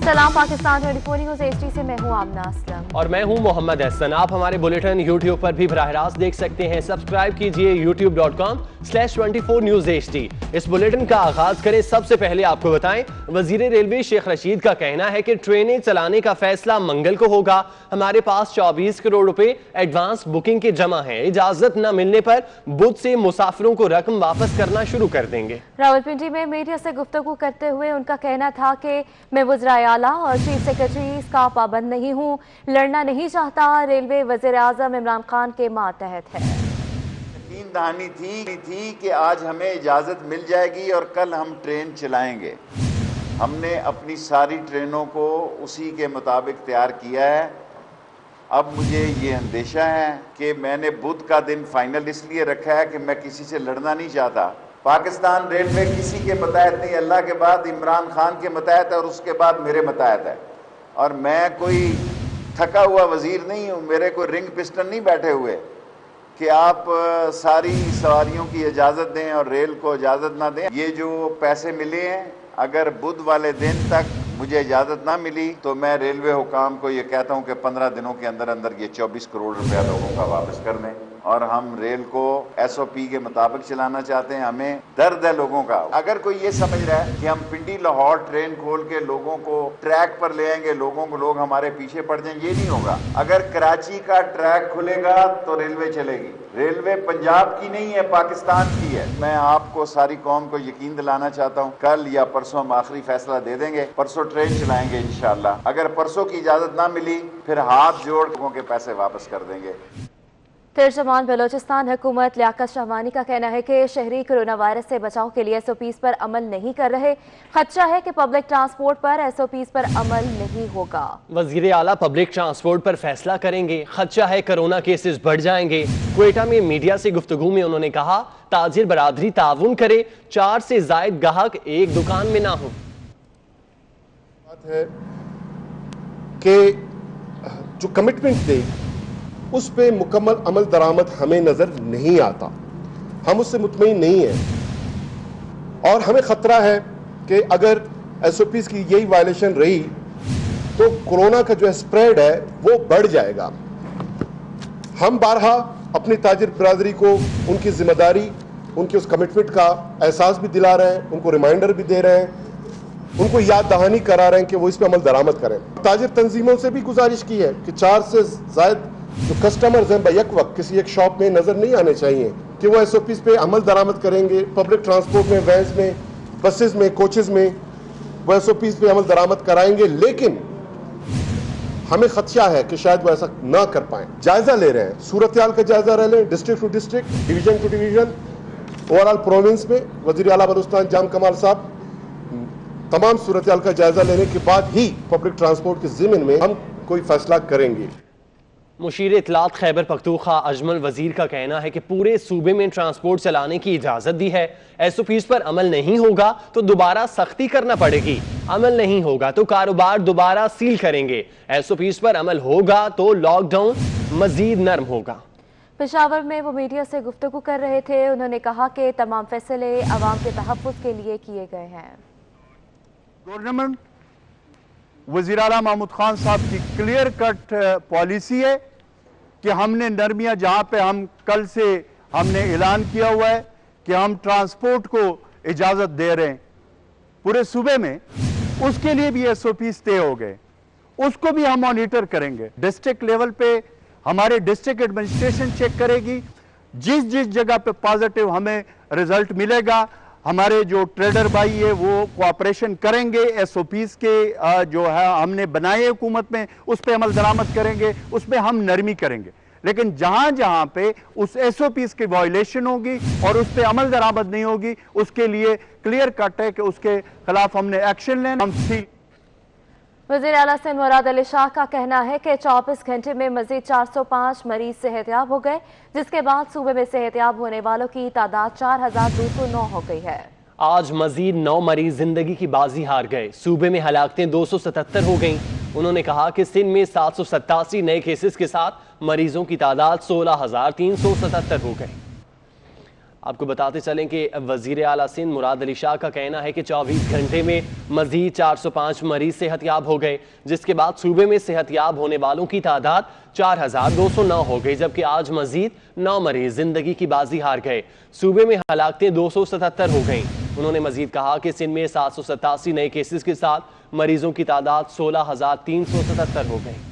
सलाम Pakistan 24 news HD से मैं हूँ आमना असलम और मैं हूँ मोहम्मद एहसन। आप हमारे बुलेटिन YouTube पर भी बराह रास्त देख सकते हैं। सब्सक्राइब कीजिए youtube.com/24 News HD। इस बुलेटिन का आगाज करें। सबसे पहले आपको बताएं, वजीर रेलवे शेख रशीद का कहना है कि ट्रेनें चलाने का फैसला मंगल को होगा। हमारे पास 24 करोड़ रुपए एडवांस बुकिंग के जमा हैं। इजाजत न मिलने पर बुध से मुसाफिरों को रकम वापस करना शुरू कर देंगे। रावलपिंडी में मीडिया से गुफ्तगू करते हुए उनका कहना था कि मैं वज़ीर आला और चीफ सेक्रेटरी का पाबंद नहीं हूँ, लड़ना नहीं चाहता। रेलवे वज़ीर आज़म इमरान खान के मातहत है। यकीन दहानी थी कि आज हमें इजाज़त मिल जाएगी और कल हम ट्रेन चलाएंगे। हमने अपनी सारी ट्रेनों को उसी के मुताबिक तैयार किया है। अब मुझे ये अंदेशा है कि मैंने बुध का दिन फाइनल इसलिए रखा है कि मैं किसी से लड़ना नहीं चाहता। पाकिस्तान रेलवे किसी के मतहत नहीं, अल्लाह के बाद इमरान खान के मतहत है और उसके बाद मेरे मतहत है। और मैं कोई थका हुआ वज़ीर नहीं हूँ, मेरे कोई रिंग पिस्टन नहीं बैठे हुए कि आप सारी सवारियों की इजाज़त दें और रेल को इजाज़त ना दें। ये जो पैसे मिले हैं, अगर बुध वाले दिन तक मुझे इजाज़त ना मिली तो मैं रेलवे हुकाम को ये कहता हूँ कि 15 दिनों के अंदर अंदर ये 24 करोड़ रुपया लोगों का वापस कर दें। और हम रेल को SOP के मुताबिक चलाना चाहते हैं। हमें दर्द है लोगों का। अगर कोई ये समझ रहा है कि हम पिंडी लाहौर ट्रेन खोल के लोगों को ट्रैक पर ले आएंगे, लोग हमारे पीछे पड़ जाएंगे, ये नहीं होगा। अगर कराची का ट्रैक खुलेगा तो रेलवे चलेगी। रेलवे पंजाब की नहीं है, पाकिस्तान की है। मैं आपको सारी कौम को यकीन दिलाना चाहता हूँ, कल या परसों हम आखिरी फैसला दे देंगे। परसों ट्रेन चलाएंगे इंशाअल्लाह। अगर परसों की इजाजत ना मिली फिर हाथ जोड़ लोगों के पैसे वापस कर देंगे। तिरजमान बलोचिस्तान हुकूमत लियाकत शहवानी का कहना है कि शहरी कोरोना वायरस से बचाव के लिए SOPs पर अमल नहीं कर रहे। खदशा है कि पब्लिक ट्रांसपोर्ट पर SOPs पर अमल नहीं होगा। वजीर आला पब्लिक ट्रांसपोर्ट पर फैसला करेंगे। खदशा है कोरोना केसेस बढ़ जाएंगे। क्वेटा में मीडिया से गुफ्तगू में उन्होंने कहा, ताजिर बरादरी ताउन करे, 4 से जायद गाहक एक दुकान में ना हो। बात है कि जो कमिटमेंट दे उस पे मुकम्मल अमल दरामद हमें नज़र नहीं आता। हम उससे मुतमईन नहीं हैं और हमें ख़तरा है कि अगर SOPs की यही वायलेशन रही तो कोरोना का जो स्प्रेड है वो बढ़ जाएगा। हम बारहा अपनी ताजिर बरादरी को उनकी जिम्मेदारी, उनकी उस कमिटमेंट का एहसास भी दिला रहे हैं, उनको रिमाइंडर भी दे रहे हैं, उनको याद दहानी करा रहे हैं कि वो इस पर अमल दरामद करें। ताजिर तंजीमों से भी गुजारिश की है कि 4 से ज़ायद जो कस्टमर्स हैं बैक वक्त किसी एक शॉप में नज़र नहीं आने चाहिए, कि वो SOPs पे अमल दरामद करेंगे। पब्लिक ट्रांसपोर्ट में, वैन्स में, बसेस में, कोचेस में वो SOPs पे अमल दरामद कराएंगे। लेकिन हमें खदशा है कि शायद वो ऐसा ना कर पाएं। जायजा ले रहे हैं, सूरत हाल का जायजा रह लें, district to district, division to division, overall province में। वज़ीर आला बलूचिस्तान जाम कमाल साहब तमाम सूरत हाल का जायजा लेने के बाद ही पब्लिक ट्रांसपोर्ट के ज़िम्न में हम कोई फैसला करेंगे। मुशीर इत्तलात खैबर पख्तूनख्वा अजमल वजीर का कहना है कि पूरे सूबे में ट्रांसपोर्ट चलाने की इजाज़त दी है। SOPs पर अमल नहीं होगा तो दोबारा सख्ती करना पड़ेगी। अमल नहीं होगा तो कारोबार दोबारा सील करेंगे। SOPs पर अमल होगा तो लॉकडाउन मजीद नर्म होगा। पेशावर में वो मीडिया से गुफ्तगू कर रहे थे। उन्होंने कहा कि तमाम फैसले अवाम के तहफ़्फ़ुज़ के लिए किए गए हैं। गवर्नमेंट वज़ीर आला महमूद खान साहब की क्लियर कट पॉलिसी है कि हमने नरमियाँ, जहाँ पे हम कल से हमने ऐलान किया हुआ है कि हम ट्रांसपोर्ट को इजाज़त दे रहे हैं पूरे सूबे में, उसके लिए भी SOPs तय हो गए। उसको भी हम मॉनिटर करेंगे। डिस्ट्रिक्ट लेवल पे हमारे डिस्ट्रिक्ट एडमिनिस्ट्रेशन चेक करेगी। जिस जिस जगह पे पॉजिटिव हमें रिजल्ट मिलेगा, हमारे जो ट्रेडर भाई है वो कोऑपरेशन करेंगे। SOPs के जो है हमने बनाए हुकूमत में, उस पर अमल दरामद करेंगे, उस पर हम नरमी करेंगे। लेकिन जहां जहां पे उस SOPs की वायलेशन होगी और उस पर अमल दरामद नहीं होगी, उसके लिए क्लियर कट है कि उसके खिलाफ हमने एक्शन लेना। वज़ीर आला सिंध मुराद अली शाह का कहना है कि 24 घंटे में मजीद 405 मरीज सेहतयाब हो गए, जिसके बाद सूबे में सेहतयाब होने वालों की तादाद 4209 हो गई है। आज मजीद 9 मरीज जिंदगी की बाजी हार गए। सूबे में हलाकतें 277 हो गईं। उन्होंने कहा कि सिंध में 787 नए केसेस के साथ मरीजों की तादाद 16,377 हो गई। آپ کو بتاتے چلیں کہ وزیر اعلیٰ سندھ مراد علی شاہ کا کہنا ہے کہ 24 گھنٹے میں مزید 405 مریض صحت یاب ہو گئے، جس کے بعد صوبے میں صحت یاب ہونے والوں کی تعداد 4209 ہو گئی، جبکہ آج مزید 9 مریض زندگی کی بازی ہار گئے۔ صوبے میں ہلاکتیں 277 ہو گئیں۔ انہوں نے مزید کہا کہ سندھ میں 787 نئے کیسز کے ساتھ مریضوں کی تعداد 16,377 ہو گئی۔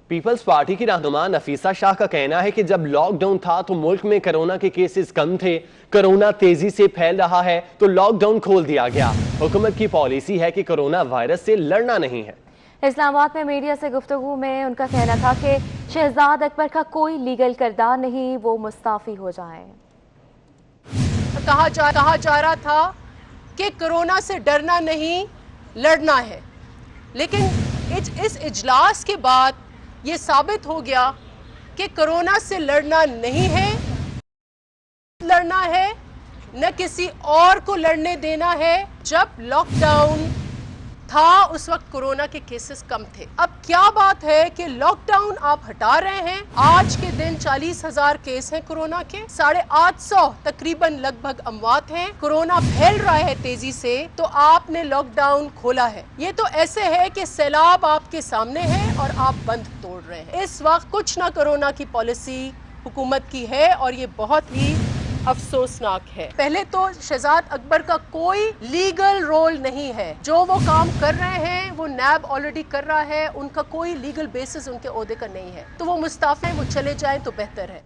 پیپلز پارٹی کی رہنما نفیسہ شاہ کا کہنا ہے کہ جب لاک ڈاؤن تھا تو ملک میں کرونا کے کیسز کم تھے، کرونا تیزی سے پھیل رہا ہے تو لاک ڈاؤن کھول دیا گیا۔ حکومت کی پالیسی ہے کہ کرونا وائرس سے لڑنا نہیں ہے۔ اسلام آباد میں میڈیا سے گفتگو میں ان کا کہنا تھا کہ شہزاد اکبر کا کوئی لیگل کردار نہیں، وہ مستعفی ہو جائیں۔ کہا جا رہا تھا کہ کرونا سے ڈرنا نہیں، لڑنا ہے، لیکن اس اجلاس کے بعد یہ ثابت ہو گیا کہ کرونا سے لڑنا نہیں ہے، لڑنا ہے نہ کسی اور کو لڑنے دینا ہے۔ جب لاک ڈاؤن تھا اس وقت کرونا کے کیسز کم تھے، اب کیا بات ہے کہ لاک ڈاؤن آپ ہٹا رہے ہیں۔ آج کے دن 40,000 کیس ہیں کرونا کے، 850 تقریباً لگ بھگ اموات ہیں، کرونا پھیل رہا ہے تیزی سے، تو آپ نے لاک ڈاؤن کھولا ہے۔ یہ تو ایسے ہے کہ سیلاب آپ کے سامنے ہے اور آپ بند توڑ رہے ہیں۔ اس وقت کچھ نہ کرونا کی پالیسی حکومت کی ہے اور یہ بہت ہی افسوسناک ہے۔ پہلے تو شہزاد اکبر کا کوئی لیگل رول نہیں ہے، جو وہ کام کر رہے ہیں وہ نیب آلریڈی کر رہا ہے، ان کا کوئی لیگل بیسس ان کے عہدے کا نہیں ہے، تو وہ مستعفی ہیں، وہ چلے جائیں تو بہتر ہے۔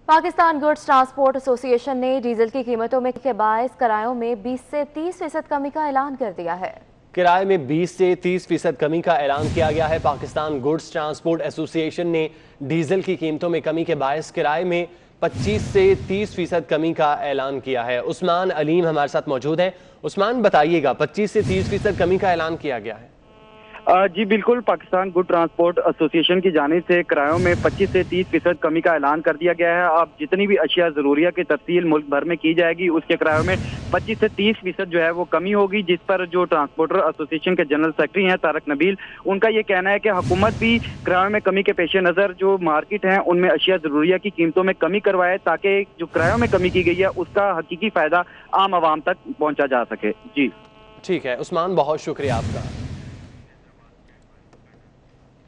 پاکستان گڈز ٹرانسپورٹ ایسوسی ایشن نے ڈیزل کی قیمتوں میں کے باعث کرایوں میں 20 سے 30% کمی کا اعلان کر دیا ہے۔ کرائے میں 20 سے 30% کمی کا اعلان کیا گیا ہے۔ پاکستان گڈز ٹرانسپورٹ ایسوسی ایشن نے ڈیزل کی قیمتوں میں کمی کے باعث کرائے میں 25 سے 30% کمی کا اعلان کیا ہے۔ عثمان علیم ہمارے ساتھ موجود ہیں۔ عثمان بتائیے گا، 25 سے 30% کمی کا اعلان کیا گیا ہے؟ جی بالکل، پاکستان گڈ ٹرانسپورٹ ایسوسی ایشن کی جانب سے کرایوں میں 25 سے 30% کمی کا اعلان کر دیا گیا ہے۔ اب جتنی بھی اشیاء ضروریہ کی تفصیل ملک بھر میں کی جائے گی، اس کے کرایوں میں 25 سے 30% جو ہے وہ کمی ہوگی، جس پر جو ٹرانسپورٹر ایسوسی ایشن کے جنرل سیکرٹری ہیں طارق نبیل، ان کا یہ کہنا ہے کہ حکومت بھی کرایوں میں کمی کے پیش نظر جو مارکیٹ ہیں ان میں اشیاء ضروریہ کی قیمتوں میں کمی کروائے، تاکہ جو کرایوں میں کمی کی گئی ہے اس کا حقیقی فائدہ عام عوام تک پہنچا جا سکے۔ جی ٹھیک ہے عثمان، بہت شکریہ آپ کا۔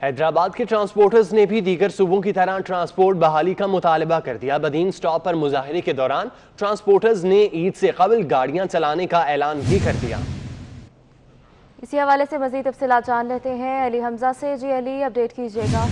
حیدرآباد کے ٹرانسپورٹرز نے بھی دیگر صوبوں کی طرح ٹرانسپورٹ بحالی کا مطالبہ کر دیا۔ بدین سٹاپ پر مظاہرے کے دوران ٹرانسپورٹرز نے عید سے قبل گاڑیاں چلانے کا اعلان بھی کر دیا۔ اسی حوالے سے مزید تفصیلات جان لیتے ہیں علی حمزہ سے۔ جی علی، اپڈیٹ کیجیے گا۔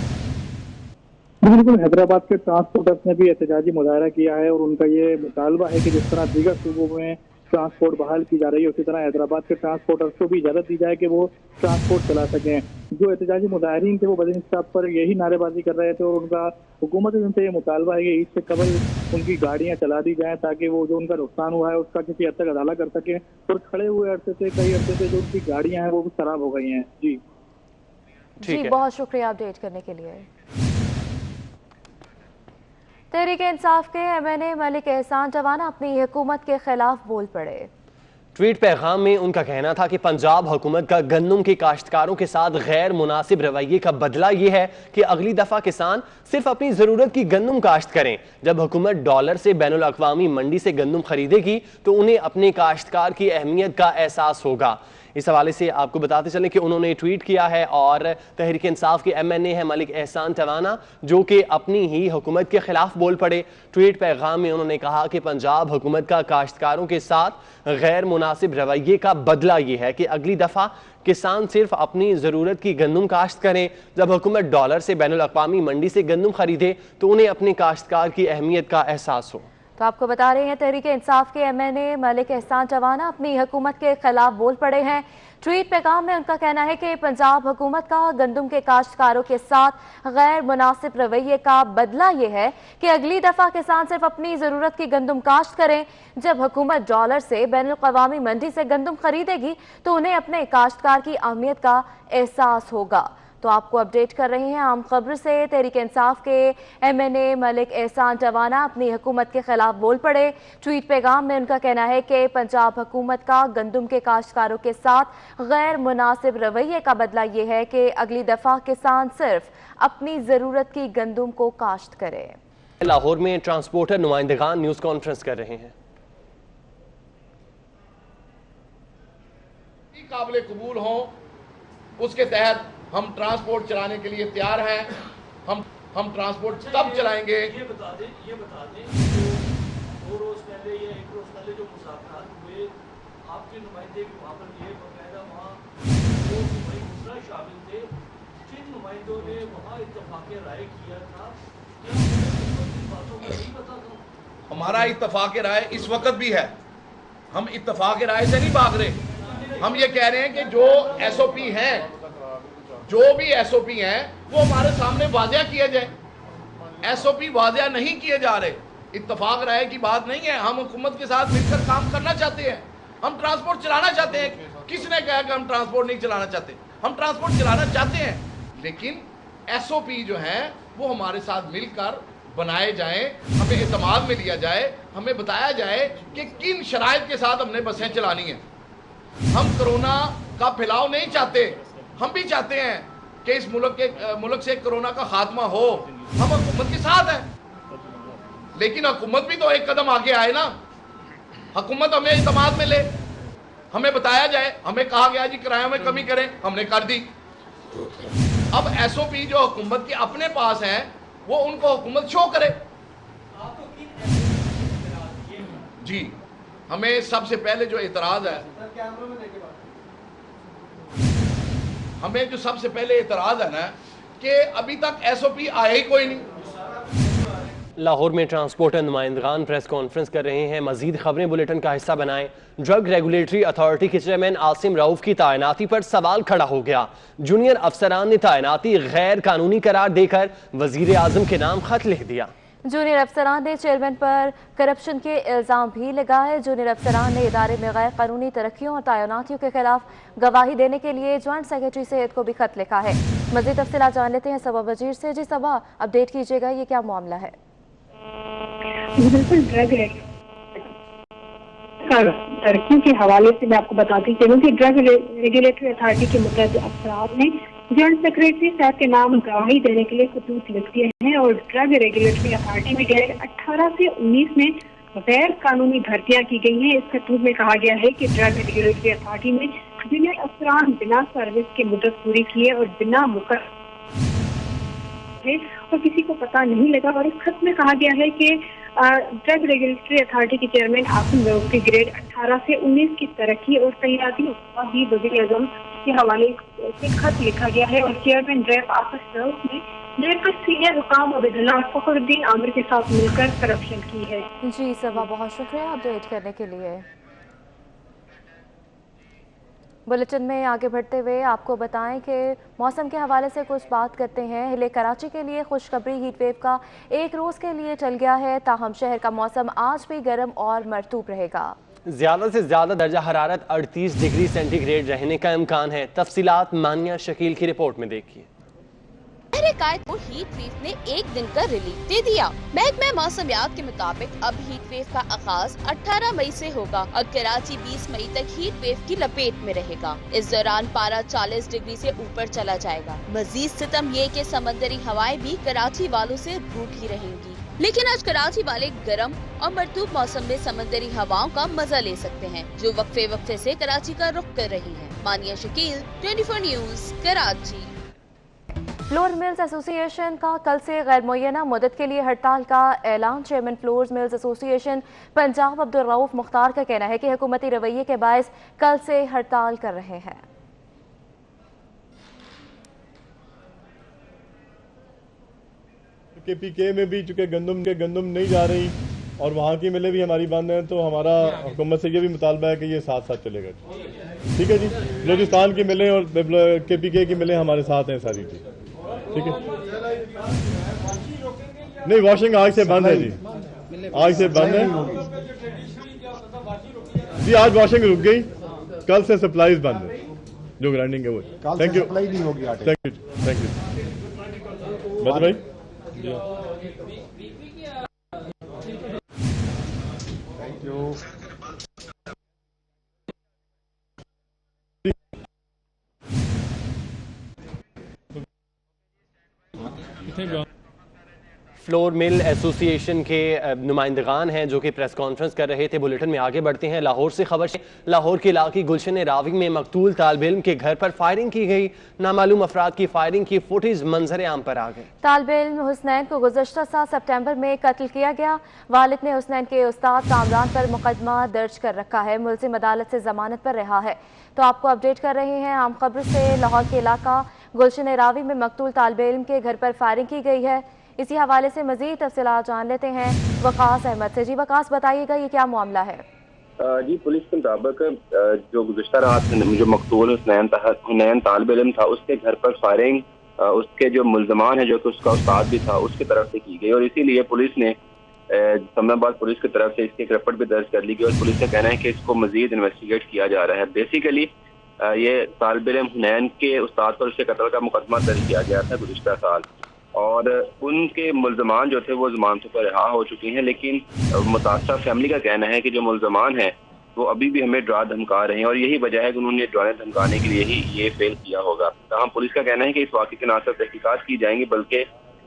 بالکل، حیدرآباد کے ٹرانسپورٹرز نے بھی احتجاجی مظاہرہ کیا ہے اور ان کا یہ مطالبہ ہے کہ جس طرح دیگر صوبوں میں ٹرانسپورٹ بحال کی جا رہی ہے، اسی طرح حیدرآباد کے ٹرانسپورٹرز کو بھی اجازت دی جائے کہ وہ ٹرانسپورٹ چلا سکیں۔ جو احتجاجی مظاہرین تھے وہ بدین اسٹاپ پر یہی نعرے بازی کر رہے تھے اور ان کا حکومت ان سے یہ مطالبہ ہے کہ عید سے قبل ان کی گاڑیاں چلا دی جائیں، تاکہ وہ جو ان کا نقصان ہوا ہے اس کا کسی حد تک ازالہ کر سکیں، اور کھڑے ہوئے کئی عرصے سے جو ان کی گاڑیاں ہیں وہ خراب ہو گئی ہیں۔ جی بہت شکریہ اپڈیٹ کرنے کے لیے۔ تحریک انصاف کے ایم این اے ملک احسان ٹوانا اپنی حکومت کے خلاف بول پڑے۔ ٹویٹ پیغام میں ان کا کہنا تھا کہ پنجاب حکومت کا گندم کے کاشتکاروں کے ساتھ غیر مناسب رویے کا بدلہ یہ ہے کہ اگلی دفعہ کسان صرف اپنی ضرورت کی گندم کاشت کریں۔ جب حکومت ڈالر سے بین الاقوامی منڈی سے گندم خریدے گی تو انہیں اپنے کاشتکار کی اہمیت کا احساس ہوگا۔ اس حوالے سے آپ کو بتاتے چلیں کہ انہوں نے ٹویٹ کیا ہے، اور تحریک انصاف کے ایم این اے ہے ملک احسان ٹوانا، جو کہ اپنی ہی حکومت کے خلاف بول پڑے۔ ٹویٹ پیغام میں انہوں نے کہا کہ پنجاب حکومت کا کاشتکاروں کے ساتھ غیر مناسب رویے کا بدلہ یہ ہے کہ اگلی دفعہ کسان صرف اپنی ضرورت کی گندم کاشت کریں۔ جب حکومت ڈالر سے بین الاقوامی منڈی سے گندم خریدے تو انہیں اپنے کاشتکار کی اہمیت کا احساس ہو۔ تو آپ کو بتا رہے ہیں تحریک انصاف کے ایم این اے ملک احسان ٹوانا اپنی حکومت کے خلاف بول پڑے ہیں۔ ٹویٹ پیغام میں ان کا کہنا ہے کہ پنجاب حکومت کا گندم کے کاشتکاروں کے ساتھ غیر مناسب رویے کا بدلہ یہ ہے کہ اگلی دفعہ کسان صرف اپنی ضرورت کی گندم کاشت کریں۔ جب حکومت ڈالر سے بین الاقوامی منڈی سے گندم خریدے گی تو انہیں اپنے کاشتکار کی اہمیت کا احساس ہوگا۔ तो आपको अपडेट कर रहे हैं आम खबर से। तहरीक इंसाफ के MNA मलिक एहसान टवाना अपनी हुकूमत के खिलाफ बोल पड़े। ट्वीट पैगाम में उनका कहना है कि पंजाब हुकूमत का गंदम के काश्तकारों के साथ गैर मुनासिब रवैये का बदला ये है कि अगली दफा किसान सिर्फ अपनी जरूरत की गंदम को काश्त करे। लाहौर में ट्रांसपोर्टर नुमाइंदगान न्यूज कॉन्फ्रेंस कर रहे हैं। काबिल कबूल हो उसके तहत हम ट्रांसपोर्ट चलाने के लिए तैयार हैं। हम ट्रांसपोर्ट तब चलाएंगे। ये बता दें कि 2 रोज पहले या 1 रोज पहले जो मुज़ाकरात हुए आपके नुमाइंदे भी वहाँ पर गए, बाकायदा वहाँ 2 दुबई मुसरा शामिल थे, जिन नुमाइंदों ने वहाँ इत्तफाक़ राय किया था, क्या इन बातों का नहीं पता था? हमारा इत्तफाक़ राय इस वक्त भी है, हम इत्तफाक़ राय से नहीं भाग रहे। हम ये कह रहे हैं कि जो SOP हैं, जो भी SOP हैं वो हमारे सामने वाज़ेह किया जाए। SOP वाज़ेह नहीं किए जा रहे। इत्तफाक राय की बात नहीं है, हम हुकूमत के साथ मिलकर काम करना चाहते हैं, हम ट्रांसपोर्ट चलाना चाहते हैं। किसने कहा कि हम ट्रांसपोर्ट नहीं चलाना चाहते? हम ट्रांसपोर्ट चलाना चाहते हैं, लेकिन SOP जो हैं वो हमारे साथ मिलकर बनाए जाएं, हमें एतमाद में लिया जाए, हमें बताया जाए कि किन शराइत के साथ हमने बसें चलानी हैं। हम कोरोना का फैलाव नहीं चाहते, हम भी चाहते हैं कि इस मुल्क से कोरोना का खात्मा हो। हम हुकूमत के साथ हैं, लेकिन हुकूमत भी तो एक कदम आगे आए ना। हुकूमत हमें इत्मीनान में ले, हमें बताया जाए, हमें कहा गया जी किरायों में कमी करें, हमने कर दी। अब SOP जो हुकूमत के अपने पास है वो उनको हुकूमत शो करे। जी हमें सबसे पहले जो एतराज है, हमें जो सबसे पहले एतराज है ना कि अभी तक SOP आया ही कोई नहीं। लाहौर में ट्रांसपोर्टर नुमाइंदगान प्रेस कॉन्फ्रेंस कर रहे हैं। मजीद खबरें बुलेटिन का हिस्सा बनाएं। ड्रग रेगुलेटरी अथॉरिटी के चेयरमैन आसिम रऊफ की तैनाती पर सवाल खड़ा हो गया। जूनियर अफसरान ने तैनाती गैर कानूनी करार देकर वजीर आजम के नाम खत लिख दिया। जूनियर अफसरान ने चेयरमैन पर करप्शन के इल्ज़ाम भी लगाए। जूनियर अफसरान ने इदारे में गैर कानूनी तरक्कियों और तैनातियों के खिलाफ गवाही देने के लिए जॉइंट सेक्रेटरी सेहत को भी खत लिखा है। मज़ीद तफसीलात जान लेते हैं सबा वजीर से। जी सबा, अपडेट कीजिएगा, ये क्या मामला है? बिल्कुल, ड्रग तरक्कियों के हवाले से मैं आपको बताती चलूँ कि ड्रग रेगुलेटरी अथॉरिटी के मुतअद्दिद अफसरान ने जॉइंट सेक्रेटरी साहब के नाम गवाही देने के लिए खतूत लिख दिए हैं और ड्रग रेगुलेटरी अथॉरिटी में 18 से 19 में गैर कानूनी भर्तियां की गई हैं। इस खतूत में कहा गया है कि ड्रग रेगुलेटरी अथॉरिटी में जूनियर अफसरान बिना सर्विस की मुद्दत पूरी किए और बिना मुकर्रर और किसी को पता नहीं लगा। और इस खत में कहा गया है कि ड्रग रेगुलेटरी अथॉरिटी के चेयरमैन आसिम रऊफ की ग्रेड 18 से 19 की तरक्की और तैनाती भी वज़ीर आज़म के हवाले से खत लिखा गया है। और चेयरमैन ड्रैप आसिम रऊफ ने ड्रैप के सीनियर हुकाम अब्दुल्ला और फखरुद्दीन आमिर के साथ मिलकर करप्शन की है। जी सबा, बहुत शुक्रिया अपडेट करने के लिए। बुलेटिन में आगे बढ़ते हुए आपको बताएं कि मौसम के हवाले से कुछ बात करते हैं। हिले कराची के लिए खुशखबरी, हीट वेव का 1 रोज़ के लिए चल गया है, ताहम शहर का मौसम आज भी गर्म और मरतूब रहेगा। ज्यादा से ज्यादा दर्जा हरारत 38 डिग्री सेंटीग्रेड रहने का इम्कान है। तफसीलात मानिया शकील की रिपोर्ट में देखिए। कायद को हीट वेव ने 1 दिन का रिलीफ दे दिया। महकमा मौसमियात के मुताबिक अब हीट वेव का आगाज 18 मई से होगा और कराची 20 मई तक हीट वेव की लपेट में रहेगा। इस दौरान पारा 40 डिग्री से ऊपर चला जाएगा। मजीद सितम ये कि समंदरी हवाएं भी कराची वालों से रूठी रहेंगी, लेकिन आज कराची वाले गर्म और मरतूब मौसम में समंदरी हवाओं का मजा ले सकते हैं, जो वक्फे वक्फे से कराची का रुख कर रही है। मानिया Shakeel, 24 news, Karachi. Flour mills association का कल से गैर मुय्यना मुद्दत के लिए हड़ताल का ऐलान। Chairman flour mills association Punjab Abdul Rauf Mukhtar का कहना है कि हुकूमती रवैये के बायस कल से हड़ताल कर रहे हैं। KPK में भी चूंकि गंदम नहीं जा रही और वहाँ की मिलें भी हमारी बंद हैं, तो हमारा हुकूमत से ये भी मुतालबा है कि ये साथ साथ चलेगा। ठीक है जी, बलूचिस्तान की मिलें और KPK की मिलें हमारे साथ हैं सारी जी। ठीक है, नहीं वॉशिंग आज से बंद है जी, आज से बंद है जी। आज वॉशिंग रुक गई, कल से सप्लाईज बंद है। जो ग्राइंडिंग है वो। थैंक यू, सप्लाई नहीं होगी आटे। Thank you, thank you. बस भाई thank you. Flour mill association के नुमाइंदगान हैं जो कि प्रेस कॉन्फ्रेंस कर रहे थे। बुलेटिन में आगे बढ़ते हैं। लाहौर से खबर है। लाहौर के इलाके गुलशन रावी में मकतूल तालिब इल्म के घर पर फायरिंग की गई। नामालूम अफराद की फायरिंग की फुटेज मंजर आम पर आ गई। तालिब इल्म हुसनैन को गुज़श्ता साल सितंबर में कत्ल किया गया। वालिद ने हुसनैन के उस्ताद कामरान पर मुकदमा दर्ज कर रखा है। मुलजिम अदालत से जमानत पर रहा है। तो आपको अपडेट कर रहे हैं आम खबर से। लाहौर के इलाका गुलशन रावी में मकतूल तालिब इल्म के घर पर फायरिंग की गई है। इसी हवाले से मजीद तफसीलात जान लेते हैं वकास अहमद से। जी वकास, बताइएगा ये क्या मामला है? जी, पुलिस के मुताबिक जो गुज़श्ता रात जो मकतूल हुसनैन तालिब इल्म था उसके घर पर फायरिंग उसके जो मुल्ज़मान है जो कि उसका उस्ताद भी था उसकी तरफ से की गई और इसीलिए पुलिस ने इस्लामाबाद पुलिस की तरफ से इसकी एक रिपोर्ट भी दर्ज कर ली गई और पुलिस का कहना है कि इसको मजीद इन्वेस्टिगेट किया जा रहा है। बेसिकली ये तालिब इल्म हुसनैन के उस्ताद पर उसके कत्ल का मुकदमा दर्ज किया गया था गुज़श्ता साल और उनके मुल्ज़मान जो थे वो ज़मानतों पर रिहा हो चुके हैं, लेकिन मुतासर फैमिली का कहना है कि जो मुल्ज़मान हैं वो अभी भी हमें डरा धमका रहे हैं और यही वजह है कि उन्होंने डराने धमकाने के लिए ही ये फेल किया होगा। तमाम पुलिस का कहना है कि इस वाक़े के ना सिर्फ तहकीकात की जाएंगी बल्कि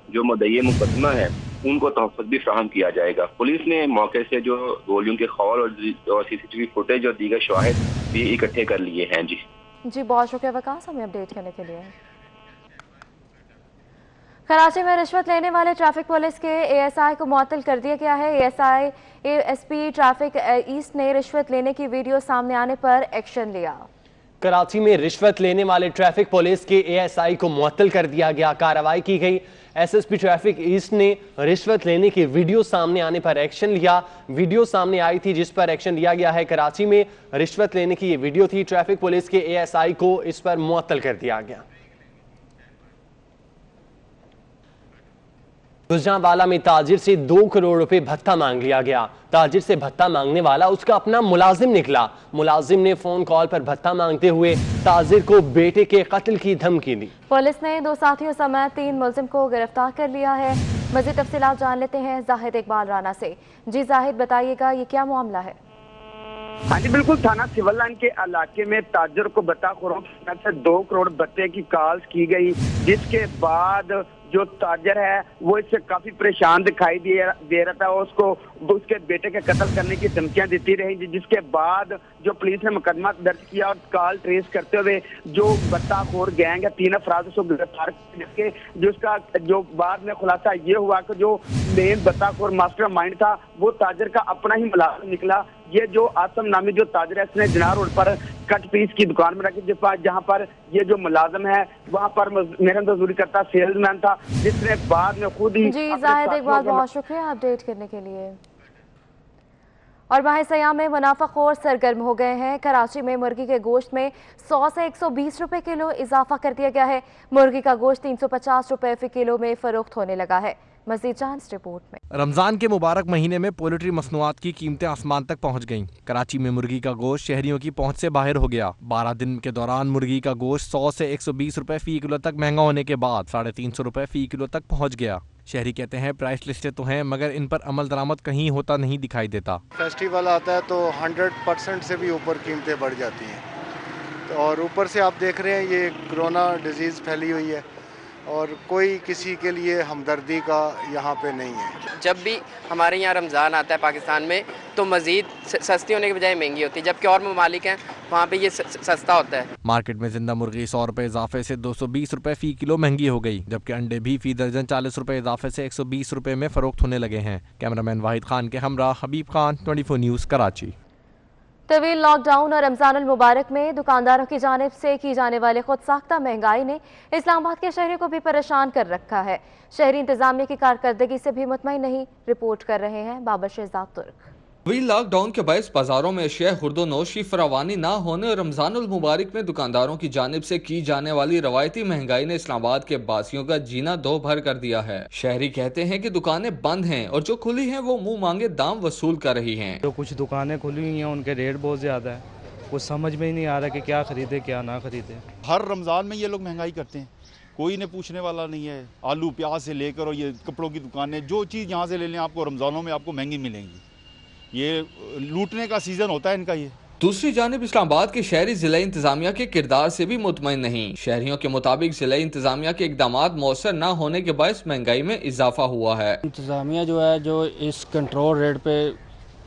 जो मुद्दई मुकदमा है उनको तहफ़्फ़ुज़ भी फ्राहम किया जाएगा। पुलिस ने मौके से जो गोलियों के खौल और CCTV फुटेज और दीगर शवाहिद भी इकट्ठे कर लिए हैं। जी बहुत शुक्रिया वकास, हमें अपडेट करने के लिए। कराची में रिश्वत लेने वाले ट्रैफिक पुलिस के ASI को मुअत्तल कर दिया गया है। ASP ट्रैफिक ईस्ट ने रिश्वत लेने की वीडियो सामने आने पर एक्शन लिया। कराची में रिश्वत लेने वाले ट्रैफिक पुलिस के ASI को मुअत्तल कर दिया गया। कार्रवाई की गई। SSP ट्रैफिक ईस्ट ने रिश्वत लेने की वीडियो सामने आने पर एक्शन लिया। वीडियो सामने आई थी जिस पर एक्शन लिया गया है। कराची में रिश्वत लेने की ये वीडियो थी। ट्रैफिक पुलिस के ASI को इस पर मुअत्तल कर दिया गया। गुजरांवाला में ताजिर से 2 करोड़ रुपए भत्ता मांग लिया गया। ताजिर से भत्ता मांगने वाला उसका अपना मुलाजिम निकला। मुलाजिम ने फोन कॉल पर भत्ता मांगते हुए ताजिर को बेटे के कत्ल की धमकी दी। पुलिस ने 2 साथियों समेत 3 मुलजिम को गिरफ्तार कर लिया है। मजीद तफसीलात जान लेते हैं जाहिद इकबाल राना से। जी जाहिद, बताइएगा ये क्या मामला है? हाँ जी बिल्कुल, थाना सिविल लाइन के इलाके में ताजिर को भत्ताखोरों से 2 करोड़ भत्ते की कॉल्स की गई, जिसके बाद जो ताजर है वो इससे काफी परेशान दिखाई दे रहा था। उसको उसके बेटे के कत्ल करने की धमकियां देती रही, जिसके बाद जो पुलिस ने मुकदमा दर्ज किया और कॉल ट्रेस करते हुए जो भत्ताखोर गैंग है 3 अफराद को गिरफ्तार करके जिसका जो बाद में खुलासा ये हुआ कि जो मेन भत्ताखोर मास्टर माइंड था वो ताजर का अपना ही मुलाजिम निकला। ये जो आसम नामी जो ताजर है इसने जनार रोड पर कट पीस की दुकान में रखी, जहाँ पर ये जो मुलाजिम है वहाँ पर मेहनत मजदूरी करता सेल्समैन था, जिसने बाद में खुद ही। जी जाहिद इकबाल, बहुत शुक्रिया अपडेट करने के लिए। और माह सयाम में मुनाफाखोर सरगर्म हो गए हैं। कराची में मुर्गी के गोश्त में 100 से 120 रुपए किलो इजाफा कर दिया गया है। मुर्गी का गोश्त 350 रुपए फी किलो में फरोख्त होने लगा है। मज़ीद जान इस रिपोर्ट में। रमजान के मुबारक महीने में पोल्ट्री मसनूआत की कीमतें आसमान तक पहुंच गईं। कराची में मुर्गी का गोश्त शहरियों की पहुंच से बाहर हो गया। 12 दिन के दौरान मुर्गी का गोश्त 100 से 120 रुपए फी किलो तक महंगा होने के बाद 350 रुपए फी किलो तक पहुंच गया। शहरी कहते हैं प्राइस लिस्टें तो हैं मगर इन पर अमल दरामद कहीं होता नहीं दिखाई देता। फेस्टिवल आता है तो 100% से भी ऊपर कीमतें बढ़ जाती हैं और ऊपर से आप देख रहे हैं ये कोरोना डिजीज़ फैली हुई है और कोई किसी के लिए हमदर्दी का यहाँ पे नहीं है। जब भी हमारे यहाँ रमज़ान आता है पाकिस्तान में तो मज़ीद सस्ती होने के बजाय महंगी होती है, जबकि और ममालिक हैं वहाँ पे ये सस्ता होता है। मार्केट में जिंदा मुर्गी 100 रुपए इजाफे से 220 रुपए फी किलो महंगी हो गई, जबकि अंडे भी फी दर्जन 40 रुपए इजाफे से 120 रुपए में फरोख्त होने लगे हैं। कैमरामैन वाहिद खान के हमरा हबीब खान, 24 न्यूज़ कराची। तवील लॉकडाउन और रमजानुल मुबारक में दुकानदारों की जानिब से की जाने वाली खुद साख्ता महंगाई ने इस्लामाबाद के शहरी को भी परेशान कर रखा है। शहरी इंतजामिया की कारकर्दगी से भी मुतमईन नहीं, रिपोर्ट कर रहे हैं बाबर शहजाद तुर्क। लॉकडाउन के बायस बाजारों में अशिया खुर्दोनोश की फरावानी ना होने और रमजानुल मुबारक में दुकानदारों की जानिब से की जाने वाली रवायती महंगाई ने इस्लामाबाद के बासियों का जीना दो भर कर दिया है। शहरी कहते हैं कि दुकानें बंद हैं और जो खुली हैं वो मुंह मांगे दाम वसूल कर रही हैं। जो कुछ दुकानें खुली हुई हैं उनके रेट बहुत ज्यादा है, कुछ समझ में ही नहीं आ रहा कि क्या खरीदे क्या ना खरीदे। हर रमज़ान में ये लोग महंगाई करते हैं, कोई ने पूछने वाला नहीं है। आलू प्याज से लेकर और ये कपड़ों की दुकानें, जो चीज़ यहाँ से ले लें आपको रमज़ानों में आपको महंगी मिलेंगी। ये लूटने का सीज़न होता है इनका। ये दूसरी जानिब इस्लामाबाद के शहरी जिला इंतजामिया के किरदार से भी मुतमईन नहीं। शहरियों के मुताबिक जिला इंतजामिया के इकदामात मौसर न होने के बायस महंगाई में इजाफा हुआ है। इंतजामिया जो है जो इस कंट्रोल रेट पे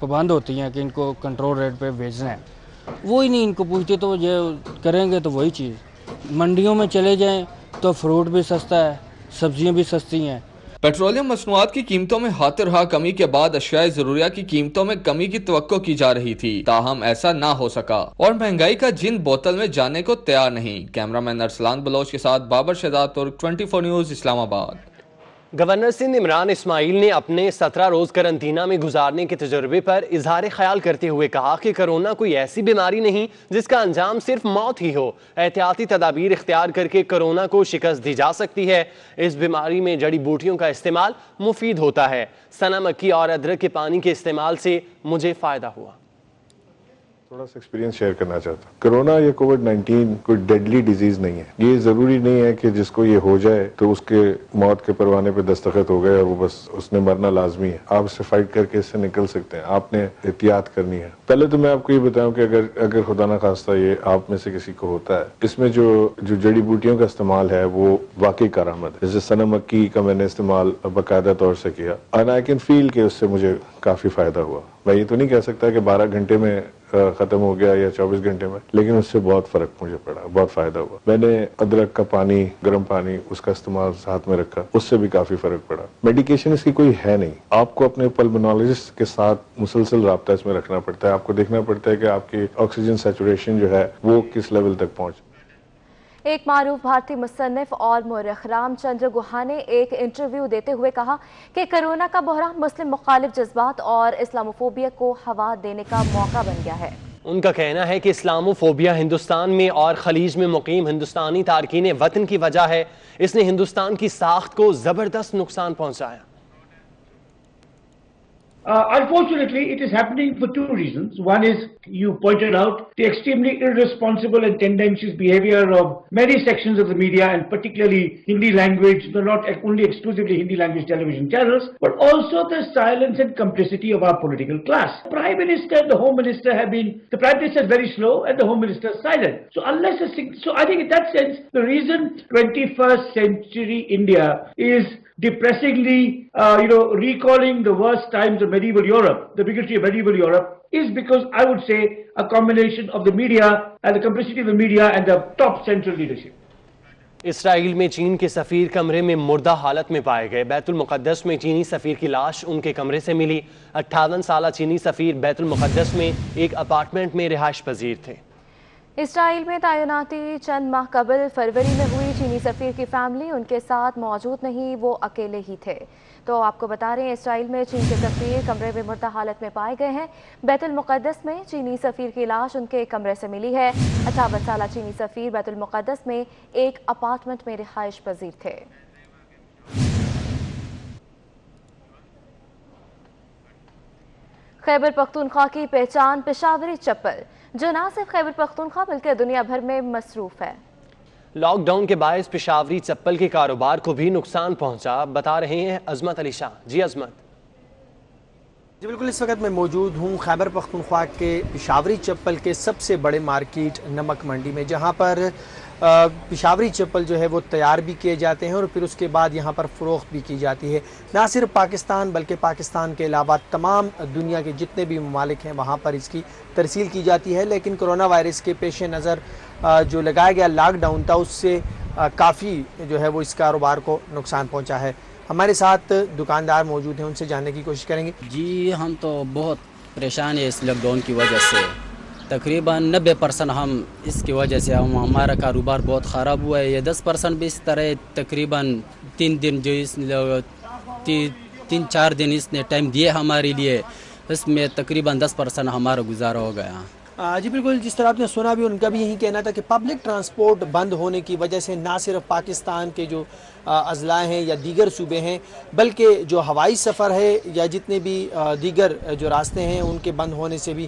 पाबंद होती हैं कि इनको कंट्रोल रेट पे बेचना है, वो ही नहीं इनको पूछते, तो ये करेंगे तो वही चीज़। मंडियों में चले जाएं तो फ्रूट भी सस्ता है, सब्जियां भी सस्ती हैं। पेट्रोलियम मसनूआत की कीमतों में हाथ कमी के बाद अशियाए ज़रूरिया की कीमतों में कमी की तवक्को की जा रही थी, ताहम ऐसा ना हो सका और महंगाई का जिन बोतल में जाने को तैयार नहीं। कैमरामैन अरसलान बलोच के साथ बाबर शहजाद तुर्क, 24 न्यूज़, इस्लामाबाद। गवर्नर सिंध इमरान इस्माइल ने अपने 17 रोज करंतना में गुजारने के तजुर्बे पर इजहार ख्याल करते हुए कहा कि कोरोना कोई ऐसी बीमारी नहीं जिसका अंजाम सिर्फ मौत ही हो। एहतियाती तदाबीर इख्तियार करके कोरोना को शिकस्त दी जा सकती है। इस बीमारी में जड़ी बूटियों का इस्तेमाल मुफीद होता है। सना मक्की और अदरक के पानी के इस्तेमाल से मुझे फ़ायदा हुआ। थोड़ा सा एक्सपीरियंस शेयर करना चाहता हूँ। कोरोना या कोविड-19 कोई डेडली डिजीज नहीं है। ये जरूरी नहीं है कि जिसको ये हो जाए तो उसके मौत के परवाने पे दस्तखत हो गए और वो बस उसने मरना लाजमी है। आप इससे फाइट करके इससे निकल सकते हैं। आपने एहतियात करनी है। पहले तो मैं आपको ये बताऊं कि अगर खुदा ना खास्ता ये आप में से किसी को होता है, इसमें जो जड़ी बूटियों का इस्तेमाल है वो वाकई कारामद है। जैसे सना मक्की का मैंने इस्तेमाल बाकायदा तौर से किया और आई कैन फील कि उससे मुझे काफी फायदा हुआ। मैं ये तो नहीं कह सकता कि 12 घंटे में खत्म हो गया या 24 घंटे में, लेकिन उससे बहुत फर्क मुझे पड़ा, बहुत फायदा हुआ। मैंने अदरक का पानी, गर्म पानी, उसका इस्तेमाल साथ में रखा, उससे भी काफी फर्क पड़ा। मेडिकेशन इसकी कोई है नहीं। आपको अपने पल्मोनोलॉजिस्ट के साथ मुसलसल राब्ता इसमें रखना पड़ता है। आपको देखना पड़ता है कि आपकी ऑक्सीजन सैचुरेशन जो है वो किस लेवल तक पहुंच। एक मारूफ भारतीय मुसन्निफ और मौरख रामचंद्र गुहा ने एक इंटरव्यू देते हुए कहा कि कोरोना का बहरान मुस्लिम मुखालिफ जज्बात और इस्लामोफोबिया को हवा देने का मौका बन गया है। उनका कहना है कि इस्लामोफोबिया हिंदुस्तान में और खलीज में मुकीम हिंदुस्तानी तारकीन वतन की वजह है। इसने हिंदुस्तान की साख्त को जबरदस्त नुकसान पहुंचाया। Unfortunately, it is happening for two reasons. One is, you pointed out, the extremely irresponsible and tendentious behavior of many sections of the media, and particularly Hindi language, not only exclusively Hindi language television channels, but also the silence and complicity of our political class. The Prime Minister and the Home Minister the Prime Minister is very slow and the Home Minister is silent. So I think in that sense, the reason 21st century India is depressingly, recalling the worst times of medieval Europe, the bigotry of medieval Europe, is because I would say a combination of the media and the complicity of the media and the top central leadership. Israel में चीन के सफीर कमरे में मुर्दा हालत में पाए गए। बैतुल मुक़द्दस में चीनी सफीर की लाश उनके कमरे से मिली। 58 साला चीनी सफीर बैतुल मुक़द्दस में एक अपार्टमेंट में रिहाइश पजीर थे। इसराइल में तैनाती चंद माह कबल फरवरी में हुई चीनी सफीर की फैमिली उनके साथ मौजूद नहीं, वो अकेले ही थे। तो आपको बता रहे हैं इसराइल में चीन के सफीर कमरे में मुर्दा हालत में पाए गए हैं। बैतुल मुक़द्दस में चीनी सफीर की लाश उनके कमरे से मिली है। 58 साला चीनी सफीर बैतुल मुक़द्दस में एक अपार्टमेंट में रिहाइश पजीर थे। खैबर पख्तूनख्वा की पहचान पेशावरी चप्पल, जो न सिर्फ खैबर पख्तूनख्वा बल्कि दुनिया भर में मसरूफ है। लॉकडाउन के बायस पेशावरी चप्पल के कारोबार को भी नुकसान पहुंचा, बता रहे हैं अजमत अली शाह। जी अजमत। जी बिल्कुल, इस वक्त मैं मौजूद हूँ खैबर पख्तूनख्वा के पेशावरी चप्पल के सबसे बड़े मार्केट नमक मंडी में, जहाँ पर पेशावरी चप्पल जो है वो तैयार भी किए जाते हैं और फिर उसके बाद यहाँ पर फ़रोख्त भी की जाती है। ना सिर्फ पाकिस्तान बल्कि पाकिस्तान के अलावा तमाम दुनिया के जितने भी ममालिक हैं वहाँ पर इसकी तरसील की जाती है। लेकिन कोरोना वायरस के पेश नज़र जो लगाया गया लॉकडाउन था उससे काफ़ी जो है वो इस कारोबार को नुकसान पहुँचा है। हमारे साथ दुकानदार मौजूद हैं, उनसे जानने की कोशिश करेंगे। जी हम तो बहुत परेशान है इस लॉकडाउन की वजह से। तकरीबन 90% हम इसकी वजह से हमारा कारोबार बहुत ख़राब हुआ है। ये 10% भी इस तरह तकरीबन 3 दिन जो इस 3-4 दिन इसने टाइम दिए हमारे लिए, इसमें तकरीबन 10% हमारा गुजारा हो गया। जी बिल्कुल, जिस तरह आपने सुना भी उनका भी यही कहना था कि पब्लिक ट्रांसपोर्ट बंद होने की वजह से ना सिर्फ पाकिस्तान के जो अजला हैं या दीगर सूबे हैं बल्कि जो हवाई सफ़र है या जितने भी दीगर जो रास्ते हैं उनके बंद होने से भी